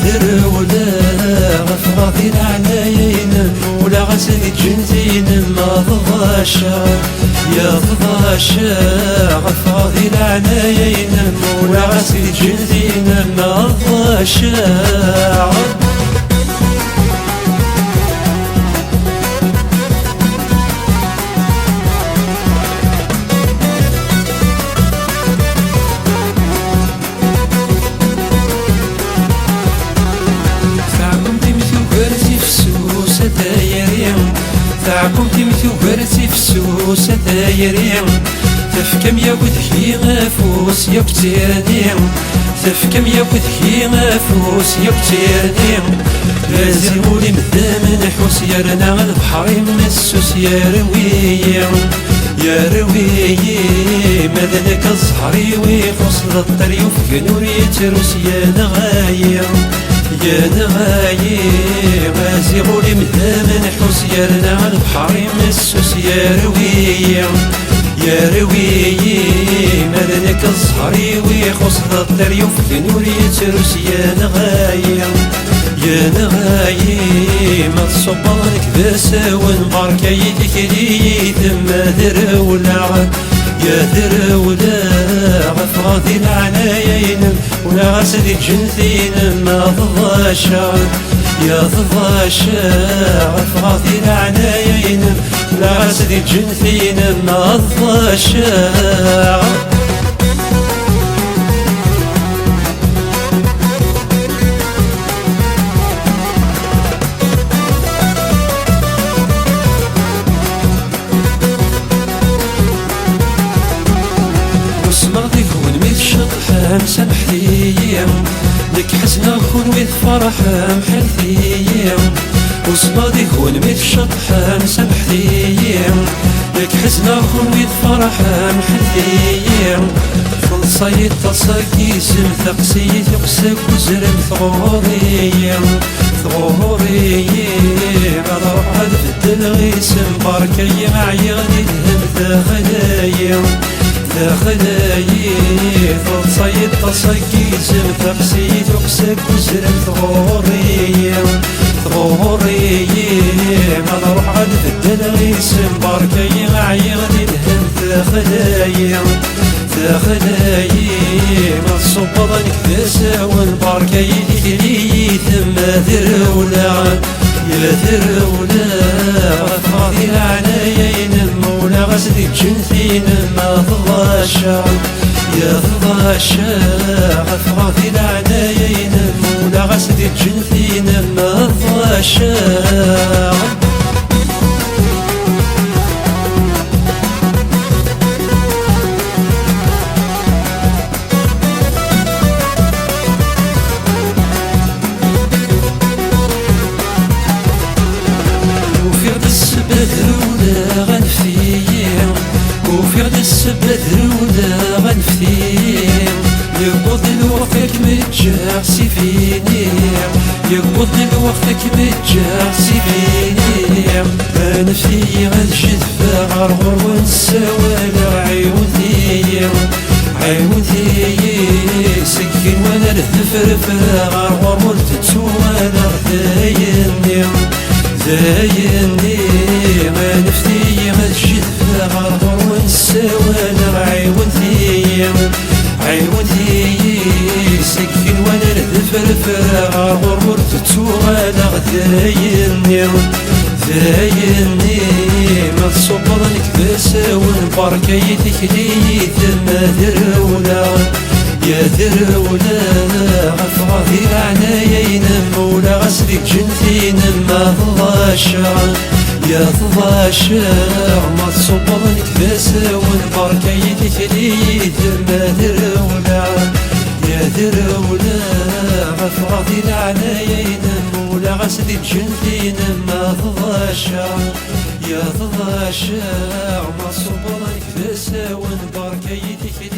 ذر ولا غفغاثي العنايين ولا غسل جنزين ما ضغاشا يا ضغاشا غفغاثي العنايين ولا غسل جنزين ما ضغاشا تعكم تمثو برسي فسوسة دايرين تفكم يا وذكي غفوس يا بتيرنين تفكم يا وذكي غفوس يا بتيرنين لازم ولي مدام نحوس يا رنا البحر مسوس يا روية يا روية ماذنك الزهري ويخص للطريوف كنور يتروس يا نغاية يا نغاية غازي غولي مدام نحوس يا رنا البحر مسوس يا روية يا روية ماذنك الزهري ويخص للطريوف كنور يتروس يا نغاية يا نغاية ما تصبرك بساون بركايتك لي ثم ذرولا يا ذرولا غفغاثي العنايين ولا غسل جنثين ما ضغاشا يا ضغاشا غفغاثي العنايين ولا غسل جنثين ما ضغاشا سمحتيم لك حزنا كون وذ فرحة محلتيم وصبادي كون وذ شطحة سمحتيم لك حزنا كون وذ فرحة محلتيم فلصيد تصاكي سم ثقسي ثقسك وزرم ثغوريم ثغوريم على روحها تبدل غيسم باركي معي غادي تهم ثغلايم ثغلايي فلصيد تصاكي سم ثقسي ثقسك وزرم ثغوريم ثغوريم على روحها تبدل غيسم باركي معي غادي تهم ثغلايم ثغلايي ما تصبضنك تساون باركايتك لي ثم ذرولا يا ذرولا غفغاثي العنايين مولا غسل جنثين ما ضغاشا يا ضغاشا غفغاثي العنايين مولا غسل جنثين ما ضغاشا بدرولا غنفيم وفي السبدرولا غنفيم يقض الوقت متجاه سيفيني يقض الوقت متجاه سيفيني غنفي غنجذب غرغر ونساوال عيوني عيوني سكين وانا الثفرفر غرغر ولتتوانا ذايني زايني ما نفتي ما الجذب غرغر ونساوال عيوني عيوني سكين وانا الثفرفر غرغر ولتتوانا ذايني ذايني ما تصبرنك بساون بركايتك لي ثم ذرولا يا ذرولا غفغاثي العنايين مولا غسل جنثين ما ضغاشا يا ضغاشا ما تصبرنك بساون بركايتك لي ثم ذرولا يا ذرولا غفغاثي العنايين مولا غسل جنثين ما ضغاشا يا ضغاشا ما صبرك بساون بركايتك